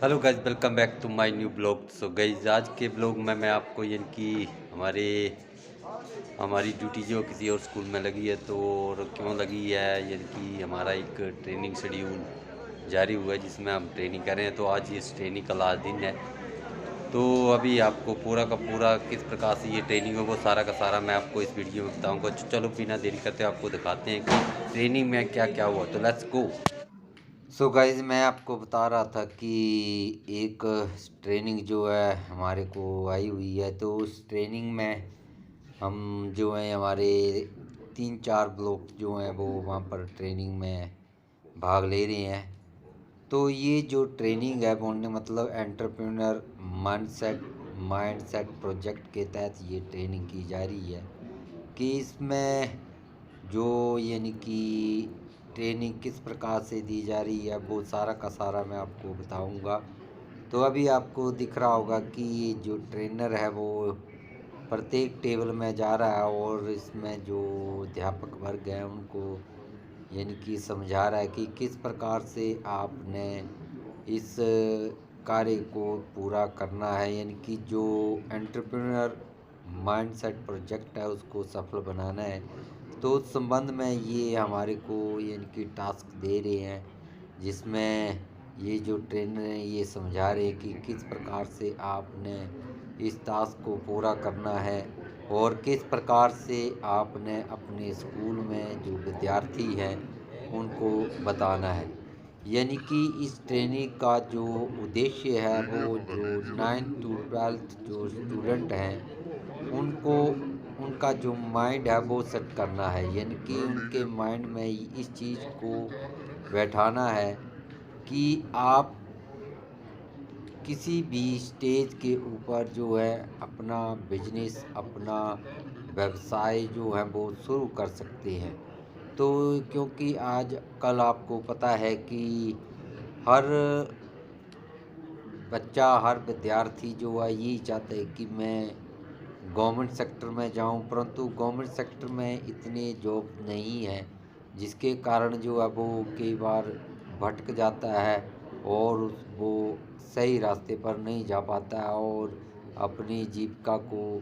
Hello guys, welcome back to my new blog. So guys, आज के blog में मैं आपको यानी कि हमारी ड्यूटी जो किसी और स्कूल में लगी है तो और क्यों लगी है, यानी कि हमारा एक ट्रेनिंग शेड्यूल जारी हुआ है जिसमें हम ट्रेनिंग कर रहे हैं। तो आज इस ट्रेनिंग का लास्ट दिन है। तो अभी आपको पूरा का पूरा किस प्रकार से ये ट्रेनिंग है वो सारा का सारा मैं आपको इस वीडियो में बताऊंगा। चलो बिना देरी करते आपको दिखाते हैं कि ट्रेनिंग में क्या क्या हुआ। तो लेट्स गो। सो गाइज, मैं आपको बता रहा था कि एक ट्रेनिंग जो है हमारे को आई हुई है। तो उस ट्रेनिंग में हम जो है हमारे 3-4 ब्लॉक जो हैं वो वहाँ पर ट्रेनिंग में भाग ले रहे हैं। तो ये जो ट्रेनिंग है बोलने मतलब एंटरप्रेन्योर माइंडसेट प्रोजेक्ट के तहत ये ट्रेनिंग की जा रही है कि इसमें जो यानी कि ट्रेनिंग किस प्रकार से दी जा रही है वो सारा का सारा मैं आपको बताऊंगा। तो अभी आपको दिख रहा होगा कि जो ट्रेनर है वो प्रत्येक टेबल में जा रहा है और इसमें जो अध्यापक वर्ग है उनको यानी कि समझा रहा है कि किस प्रकार से आपने इस कार्य को पूरा करना है, यानी कि जो एंटरप्रेन्योर माइंडसेट प्रोजेक्ट है उसको सफल बनाना है। तो उस संबंध में ये हमारे को यानी कि टास्क दे रहे हैं, जिसमें ये जो ट्रेनर हैं ये समझा रहे हैं कि किस प्रकार से आपने इस टास्क को पूरा करना है और किस प्रकार से आपने अपने स्कूल में जो विद्यार्थी हैं उनको बताना है। यानी कि इस ट्रेनिंग का जो उद्देश्य है वो जो 9th to 12th जो स्टूडेंट हैं उनको उनका जो माइंड है वो सेट करना है, यानी कि उनके माइंड में इस चीज़ को बैठाना है कि आप किसी भी स्टेज के ऊपर जो है अपना बिजनेस अपना व्यवसाय जो है वो शुरू कर सकते हैं। तो क्योंकि आज कल आपको पता है कि हर बच्चा हर विद्यार्थी जो है यही चाहता है कि मैं गवर्नमेंट सेक्टर में जाऊं, परंतु गवर्नमेंट सेक्टर में इतने जॉब नहीं है, जिसके कारण जो है वो कई बार भटक जाता है और वो सही रास्ते पर नहीं जा पाता है और अपनी जीविका को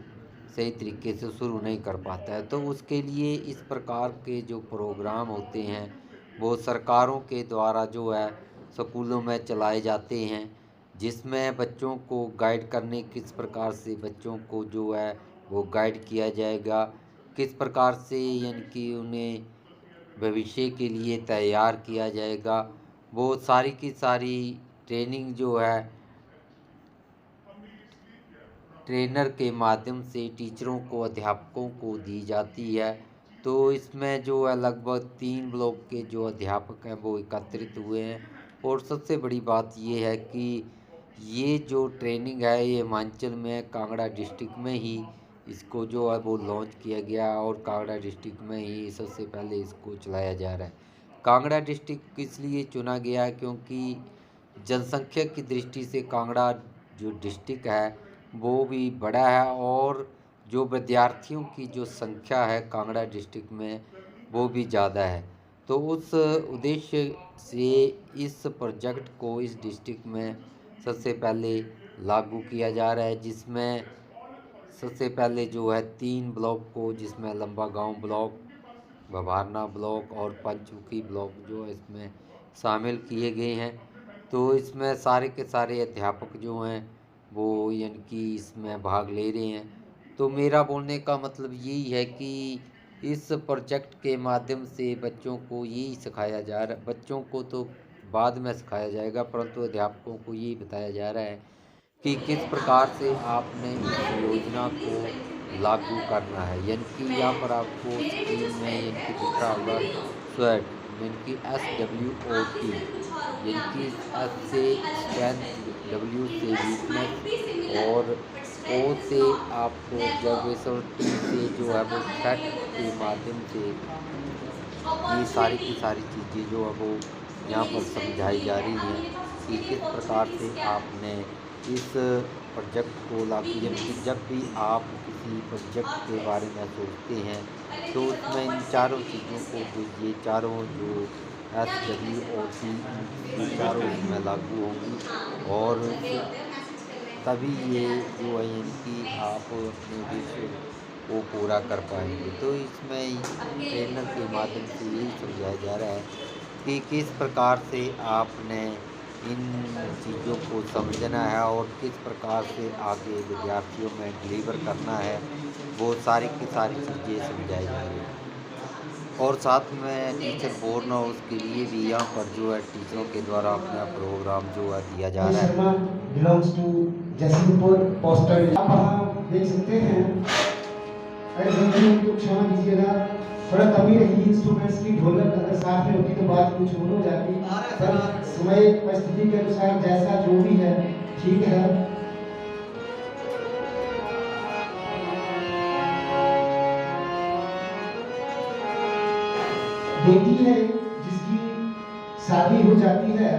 सही तरीके से शुरू नहीं कर पाता है। तो उसके लिए इस प्रकार के जो प्रोग्राम होते हैं वो सरकारों के द्वारा जो है स्कूलों में चलाए जाते हैं, जिसमें बच्चों को गाइड करने किस प्रकार से बच्चों को जो है वो गाइड किया जाएगा, किस प्रकार से यानी कि उन्हें भविष्य के लिए तैयार किया जाएगा। वो सारी की सारी ट्रेनिंग जो है ट्रेनर के माध्यम से टीचरों को अध्यापकों को दी जाती है। तो इसमें जो है लगभग 3 ब्लॉक के जो अध्यापक हैं वो एकत्रित हुए हैं। और सबसे बड़ी बात ये है कि ये जो ट्रेनिंग है ये हिमाचल में कांगड़ा डिस्ट्रिक्ट में ही इसको जो है वो लॉन्च किया गया और कांगड़ा डिस्ट्रिक्ट में ही सबसे पहले इसको चलाया जा रहा है। कांगड़ा डिस्ट्रिक्ट इसलिए चुना गया क्योंकि जनसंख्या की दृष्टि से कांगड़ा जो डिस्ट्रिक्ट है वो भी बड़ा है और जो विद्यार्थियों की जो संख्या है कांगड़ा डिस्ट्रिक्ट में वो भी ज़्यादा है। तो उस उद्देश्य से इस प्रोजेक्ट को इस डिस्ट्रिक्ट में सबसे पहले लागू किया जा रहा है, जिसमें सबसे पहले जो है 3 ब्लॉक को, जिसमें लंबा गांव ब्लॉक, बभारना ब्लॉक और पंचमुखी ब्लॉक जो है इसमें शामिल किए गए हैं। तो इसमें सारे के सारे अध्यापक जो हैं वो यानी कि इसमें भाग ले रहे हैं। तो मेरा बोलने का मतलब यही है कि इस प्रोजेक्ट के माध्यम से बच्चों को यही सिखाया जा रहा है, बच्चों को तो बाद में सिखाया जाएगा परंतु अध्यापकों को यही बताया जा रहा है कि किस प्रकार से आपने इस योजना को लागू करना है। यानी कि यहाँ पर आपको स्क्रीन में यानी कि दिख रहा होगा स्वेट, यानी कि SWOT, यानी कि S से स्ट्रेंथ, W से वीकनेस और O से आपको ऑब्जर्वेशन, T से जो है वो थ्रेट के माध्यम से ये सारी की सारी चीज़ें जो है वो यहाँ पर समझाई जा रही हैं कि किस प्रकार से आपने इस प्रोजेक्ट को लागू, यानी कि जब भी आप किसी प्रोजेक्ट के बारे में सोचते हैं तो उसमें इन चारों चीज़ों को, ये चारों जो SWOT ये चारों इसमें लागू होंगी और तभी ये जो है इनकी आप अपने उद्देश्य को पूरा कर पाएँगे। तो इसमें ट्रेनर के माध्यम से यही समझाया जा रहा है कि किस प्रकार से आपने इन चीज़ों को समझना है और किस प्रकार से आगे विद्यार्थियों में डिलीवर करना है, वो सारी की सारी चीज़ें समझाई जा रही हैं। और साथ में टीचर बोर ना हो उसके लिए भी यहाँ पर जो है टीचरों के द्वारा अपना प्रोग्राम जो है दिया जा रहा है। Sharma belongs to Jasipur postal. आप वहाँ देख सकते हैं। अरे बंधु तो क्षमा कीजिएगा, थोड़ा कमी रही इंस्ट्रूमेंट्स की। ढोलक अगर साथ में होती तो बात कुछ और हो जाती, पर समय परिस्थिति के अनुसार जैसा जो भी है ठीक है। बेटी है जिसकी शादी हो जाती है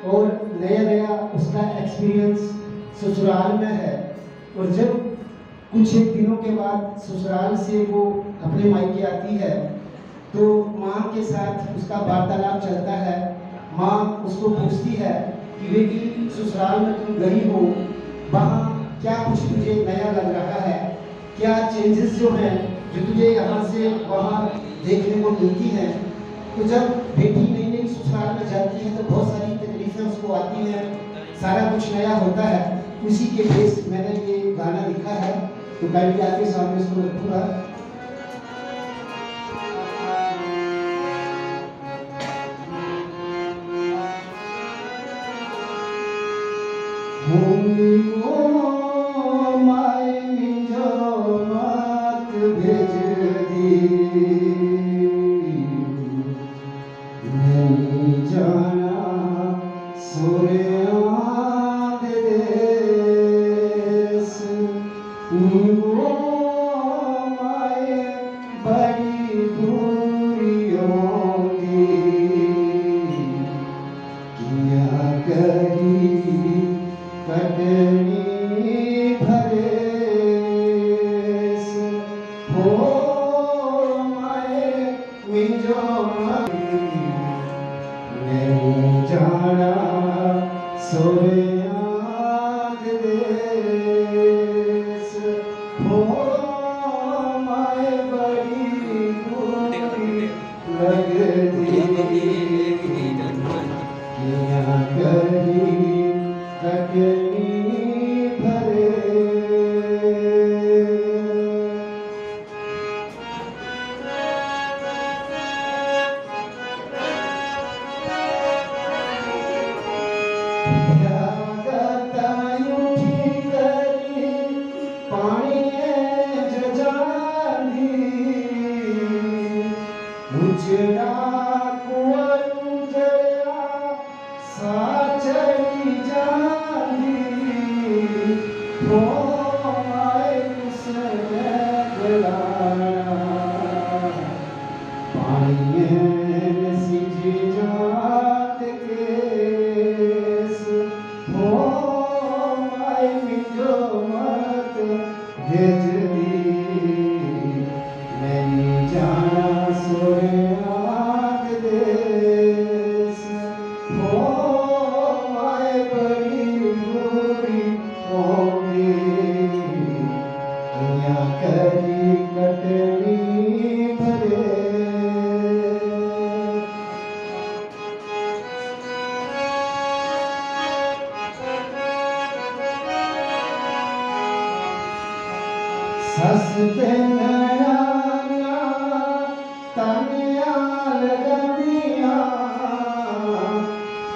और नया नया उसका एक्सपीरियंस ससुराल में है, और जब कुछ एक दिनों के बाद ससुराल से वो अपने मायके आती है तो माँ के साथ उसका वार्तालाप चलता है। माँ उसको पूछती है कि बेटी ससुराल में तुम गई हो, वहाँ क्या कुछ तुझे नया लग रहा है, क्या चेंजेस जो हैं जो तुझे यहाँ से वहाँ देखने को मिलती हैं। तो जब बेटी नई नई ससुराल में जाती है तो बहुत सारी तकलीफें उसको आती हैं, सारा कुछ नया होता है। उसी के बेस मैंने ये गाना लिखा है, तो काइंडली आपके सामने इसको रखूंगा।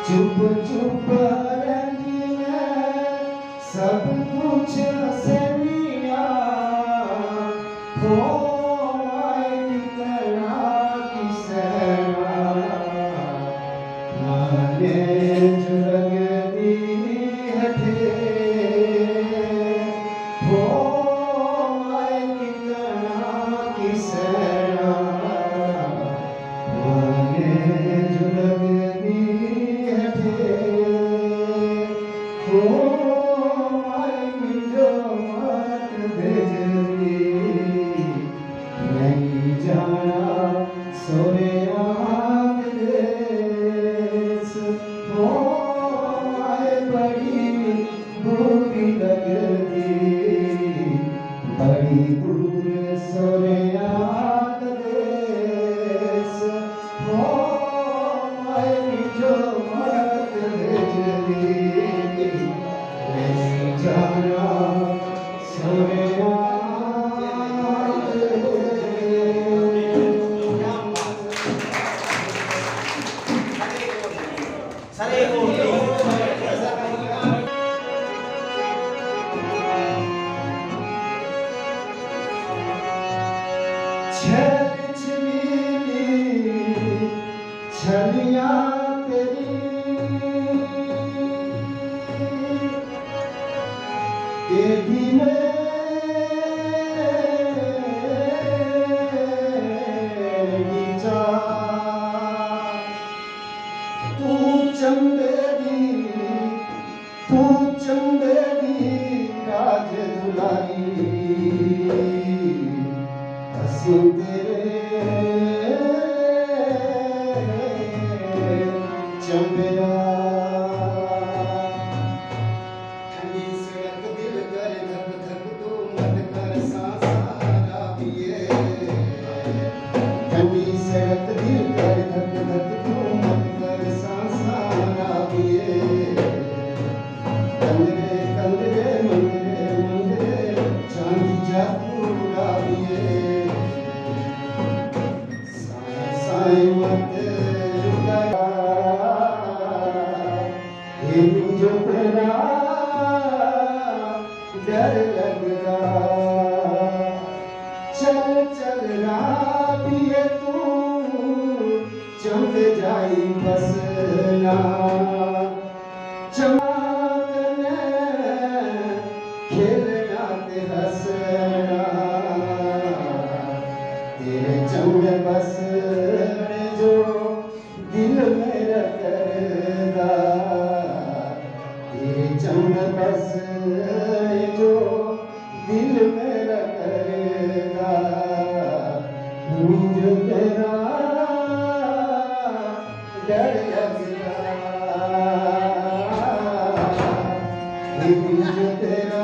चुप चुप रंगी में सब कुछ सनिया हो माए कितना किसना माने जुलग दी हटे हो माए कितना किसना माने जुलग दी हटे। बड़ी दूर सोनिया देश हो मैं जो मत भेजरी जाना सोनिया छलिया तेरी तेरी में नीचा तू चंदेरी राज दुलारी हसी तेरे चंबिया ठंडी सड़क दिल कर धक धक तू मत कर सांसा पिए ठंडी सड़क दिल कर धक धक तू मत कर सांसा पिए कंदरे कंदरे मंदरे मंदरे चांदी जादू पिए साए साए मत जो तेरा डर लगता चल चल पिए तू चमक जाई बसना चमकने खेलना ते हंसना तेरे चंग बस जो दिल मेरा करदा चंग बस जो दिल मेरा करेगा जो तेरा डर लगता जो तेरा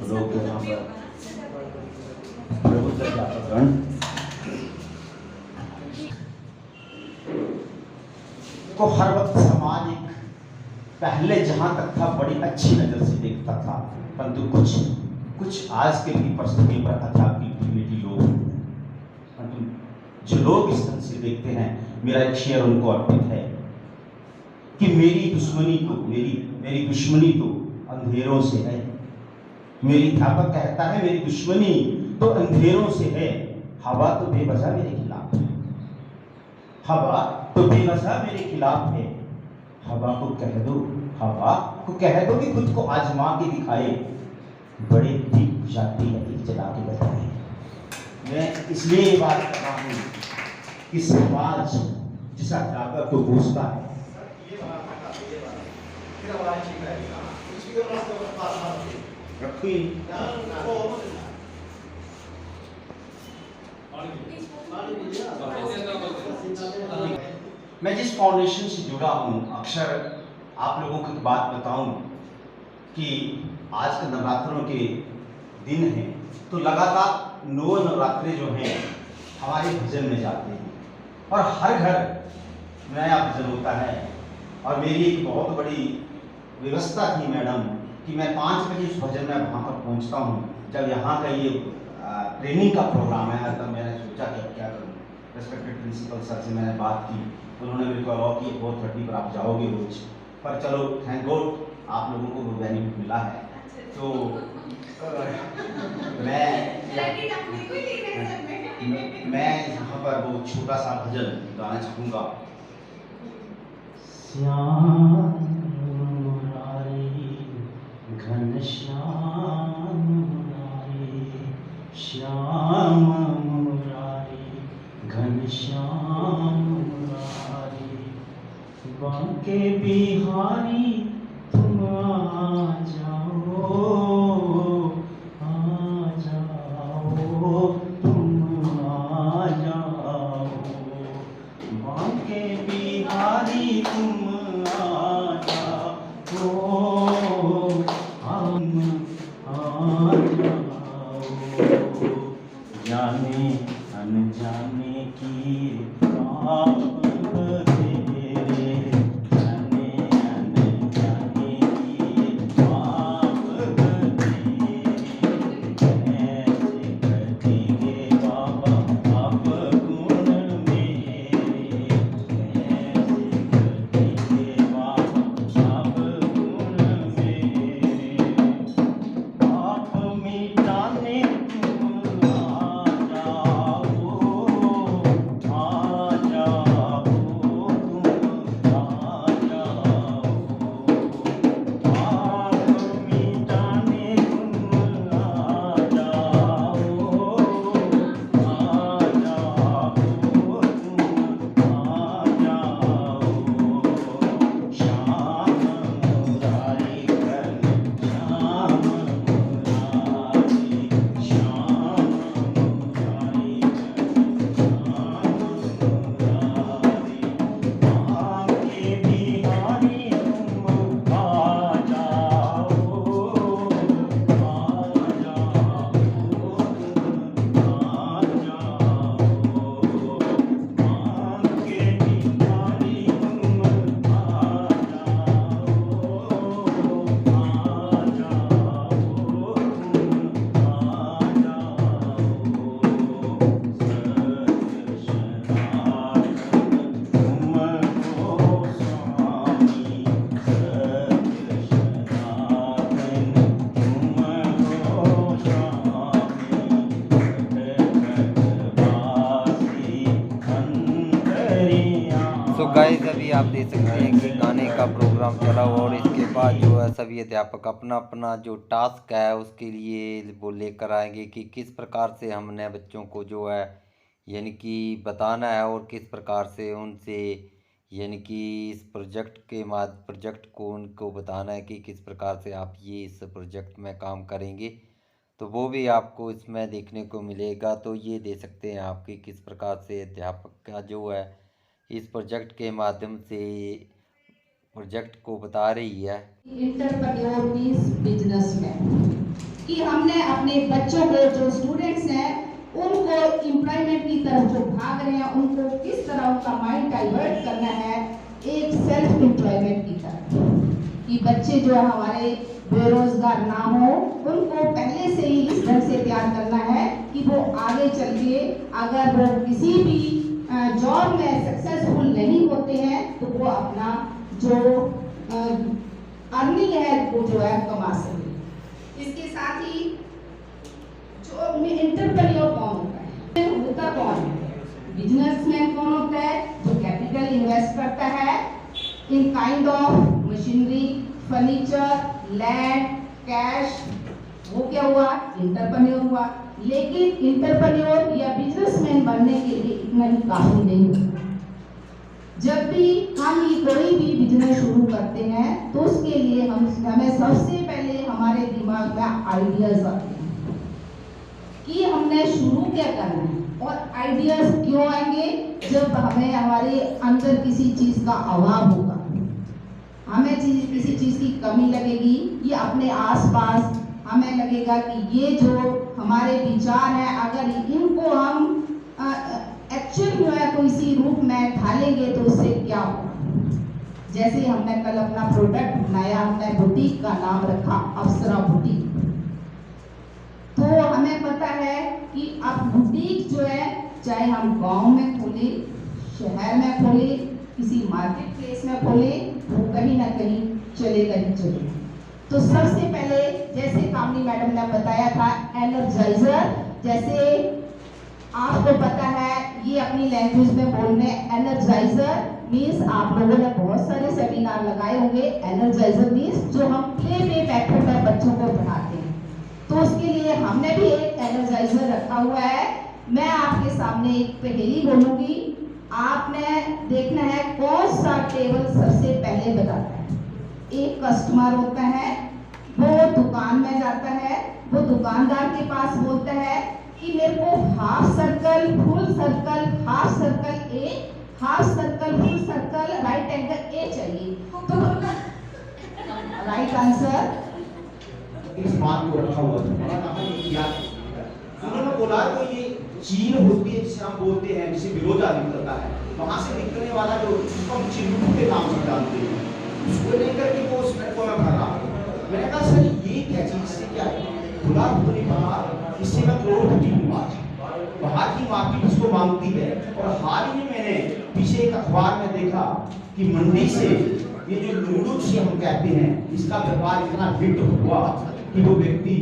लोग यहाँ पर प्रभु अध्यापकगण को हर वक्त समाज एक पहले जहां तक था बड़ी अच्छी नजर से देखता था, परंतु कुछ आज के भी परिस्थिति पर अध्यात्मिक डिग्निटी लोग, परंतु जो लोग इस तरह से देखते हैं, मेरा एक शेयर उनको अर्पित है कि मेरी दुश्मनी तो अंधेरों से है। मेरी अध्यापक कहता है मेरी दुश्मनी तो अंधेरों से है। हवा तो बेवजह मेरे खिलाफ है, हवा तो बेवजह मेरे खिलाफ है। हवा को कह दो कि खुद को आजमा के दिखाए, बड़े दीप बुझाती है एक जला के बताए। मैं इसलिए ये बात कर रहा हूँ कि समाज जिस अध्यापक को पूछता है मैं जिस फाउंडेशन से जुड़ा हूँ, अक्सर आप लोगों को बात बताऊं कि आज के नवरात्रों के दिन हैं, तो लगातार 9 नवरात्रे जो हैं हमारे भजन में जाते हैं और हर घर नया भजन होता है। और मेरी एक बहुत बड़ी व्यवस्था थी मैडम कि मैं 5 बजे उस भजन में वहाँ पर पहुँचता हूँ। जब यहाँ का ये ट्रेनिंग का प्रोग्राम है तब मैंने सोचा कि क्या करूँ। रेस्पेक्टेड प्रिंसिपल सर से मैंने बात की, उन्होंने मेरे को अलाउ कि 4:30 पर आप जाओगे रोज, पर चलो थैंक गॉड आप लोगों को वो बेनिफिट मिला है। तो मैं यहाँ पर वो छोटा सा भजन गाना चाहूँगा। श्याम मुरारी घनश्याम मुरारी, श्याम मुरारी घनश्याम मुरारी, बांके बिहारी तुम आ जाओ तुम आ जाओ, बांके बिहारी तुम आ जाओ आप देख सकते हैं कि गाने का प्रोग्राम चला हुआ और इसके बाद जो है सभी अध्यापक अपना अपना जो टास्क है उसके लिए वो लेकर आएंगे कि किस प्रकार से हमने बच्चों को जो है यानी कि बताना है और किस प्रकार से उनसे यानी कि इस प्रोजेक्ट को उनको बताना है कि किस प्रकार से आप ये इस प्रोजेक्ट में काम करेंगे। तो वो भी आपको इसमें देखने को मिलेगा। तो ये दे सकते हैं आप कि किस प्रकार से अध्यापक का जो है इस प्रोजेक्ट के माध्यम से प्रोजेक्ट को बता रही है। एंटरप्रेन्योर मींस बिजनेसमैन, कि हमने अपने बच्चों को जो स्टूडेंट्स हैं उनको एम्प्लॉयमेंट की तरफ जो भाग रहे हैं उनको किस तरह उनका माइंड डाइवर्ट करना है एक सेल्फ एम्प्लॉयमेंट की तरफ, कि बच्चे जो हमारे बेरोजगार ना हो, उनको पहले से ही इस ढंग से तैयार करना है कि वो आगे चल के अगर वो किसी भी जॉब में सक्सेसफुल नहीं होते हैं तो वो अपना जो अर्निंग है वो जो है कमा सके। इसके साथ ही जो एंटरप्रेन्योर कौन होता है कौन है, बिजनेसमैन कौन होता है, जो कैपिटल इन्वेस्ट करता है in kind of machinery, furniture, land, cash, वो क्या हुआ, एंटरप्रेन्योर हुआ। लेकिन एंटरप्रेन्योर या बिजनेसमैन बनने के लिए इतना ही काफी नहीं होता। जब भी हम ये कोई भी बिजनेस शुरू करते हैं तो उसके लिए हमें सबसे पहले हमारे दिमाग में आइडियाज आते हैं कि हमने शुरू क्या करना है। और आइडियाज क्यों आएंगे, जब हमें हमारे अंदर किसी चीज का अभाव होगा, हमें किसी चीज की कमी लगेगी, ये अपने आसपास हमें लगेगा कि ये जो हमारे विचार हैं अगर इनको हम एक्चुअल जो है कोई सी रूप में ढालेंगे तो उससे क्या होगा। जैसे हमने कल अपना प्रोडक्ट बनाया, हमने बुटीक का नाम रखा अप्सरा बुटीक। तो हमें पता है कि अब बुटीक जो है चाहे हम गांव में खोले, शहर में खोले, किसी मार्केट प्लेस में खोले, वो कहीं ना कहीं चलेगा ही चलेगा। तो सबसे पहले जैसे कामनी मैडम ने बताया था एनर्जाइजर, जैसे आपको पता है ये अपनी लैंग्वेज में बोलने एनर्जाइजर मीन्स आप लोगों ने बहुत सारे सेमिनार लगाए होंगे। एनर्जाइजर मीन्स जो हम प्ले मेथड पर बच्चों को पढ़ाते हैं, तो उसके लिए हमने भी एक एनर्जाइजर रखा हुआ है। मैं आपके सामने एक पहेली बोलूंगी, आपने देखना है कौन सा टेबल सबसे पहले बताता है। एक कस्टमर होता है, वो दुकान में जाता है, वो दुकानदार के पास बोलता है कि मेरे को half circle, full circle, half circle A, half circle, full circle, right angle A चाहिए। तो राइट आंसर इस बात को रखा हुआ था। उन्होंने बोला तो ये चीन होती है जिसे हम बोलते हैं, जिसे विरोधा निकलता है, वहां से निकलने वाला जो जिसको हम चिन्ह के नाम से जानते हैं, उसको लेकर के वो उस को मैं भर रहा हूँ। मैंने कहा सर ये क्या चीज से क्या है, खुला खुली कहा इससे मैं करोड़पति हूँ। बाहर की मार्केट इसको मांगती है। और हाल ही में मैंने पीछे एक अखबार में देखा कि मंडी से ये जो लूडो से हम कहते हैं, इसका व्यापार इतना हिट हुआ कि वो व्यक्ति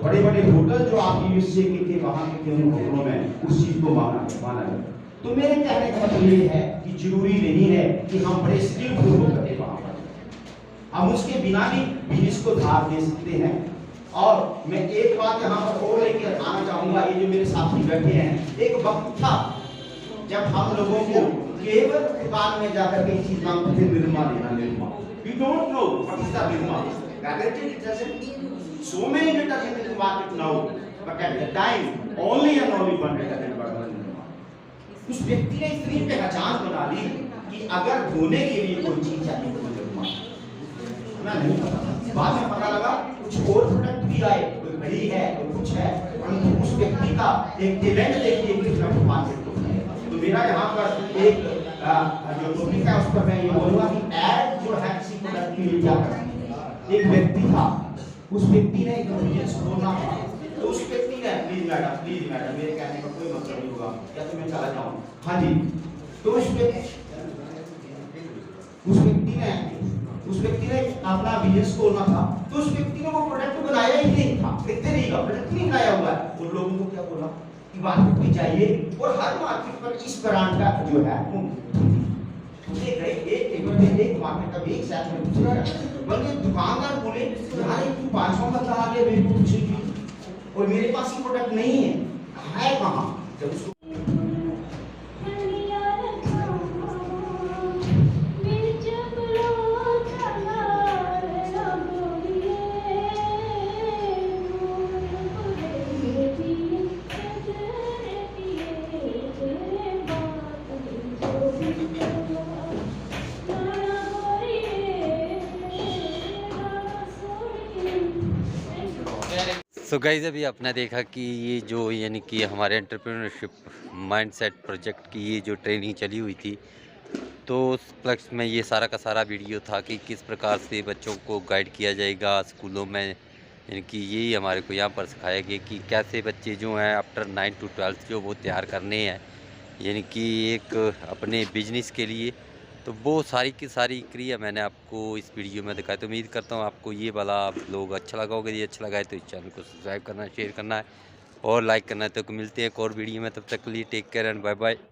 बड़े बड़े होटल जो आप यूएसए के थे वहां के उन होटलों में उस चीज को माना गया। तो मेरे कहने का मतलब ये है कि जरूरी नहीं है कि हम बड़े स्किलफुल होकर वहां पर, हम उसके बिना भी बिजनेस को धार दे सकते हैं। और मैं एक बात यहाँ पर और लेकर आना चाहूंगा, ये जो मेरे साथी बैठे हैं, एक वक्त था जब हम लोगों को केवल दुकान में जाकर के चीज मांगते थे, निर्मा लेना, Nirma. We don't know what is the Nirma. Gravity detergent, so many detergent in the market now, but at the time only and only one detergent was Nirma. उस व्यक्ति ने इतनी पहचान बना ली कि अगर धोने के लिए कोई चीज चाहिए तो निर्मा। मैं नहीं पता, बाद में पता लगा कुछ और प्रोडक्ट भी आए, कोई घड़ी है, कोई कुछ है, परंतु उस व्यक्ति का एक टैलेंट देखिए कितना मार्केट को है। तो मेरा यहाँ पर एक जो टॉपिक है उस पर मैं ये बोलूँगा कि एड जो है किसी प्रोडक्ट के लिए क्या करती है। एक व्यक्ति था, उस व्यक्ति ने एक बिजनेस खोलना था, तो उस व्यक्ति ने प्लीज मैडम मेरे कहने का कोई मतलब नहीं होगा या तो मैं चला जाऊँ। हाँ जी, तो उस व्यक्ति ने अपना बिजनेस खोलना था, तो उस व्यक्ति ने वो प्रोडक्ट बनाया ही नहीं था। देखते रहिएगा, प्रोडक्ट नहीं बनाया हुआ है। उन लोगों को क्या बोला कि मार्केट में जाइए और हर मार्केट पर इस ब्रांड का जो है देख रहे एक टेबल में एक मार्केट का भी एक साथ में दूसरा बल्कि दुकानदार बोले यार तू 5वां बता आ गया मेरे को कुछ भी और मेरे पास ये प्रोडक्ट नहीं है कहाँ जब उसको सो गाइस अभी आपने देखा कि ये जो यानी कि हमारे एंटरप्रेन्योरशिप माइंडसेट प्रोजेक्ट की ये जो ट्रेनिंग चली हुई थी, तो उस प्लस में ये सारा का सारा वीडियो था कि किस प्रकार से बच्चों को गाइड किया जाएगा स्कूलों में। यानी कि यही हमारे को यहाँ पर सिखाया गया कि कैसे बच्चे जो हैं आफ्टर 9 to 12 जो वो तैयार करने हैं, यानी कि एक अपने बिजनेस के लिए। तो वो सारी की सारी क्रिया मैंने आपको इस वीडियो में दिखाई। तो उम्मीद करता हूँ आपको ये वाला ब्लॉग अच्छा लगा होगा। यदि अच्छा लगा है तो इस चैनल को सब्सक्राइब करना है, शेयर करना है और लाइक करना है। तो मिलते हैं एक और वीडियो में, तब तक के लिए take care and bye bye.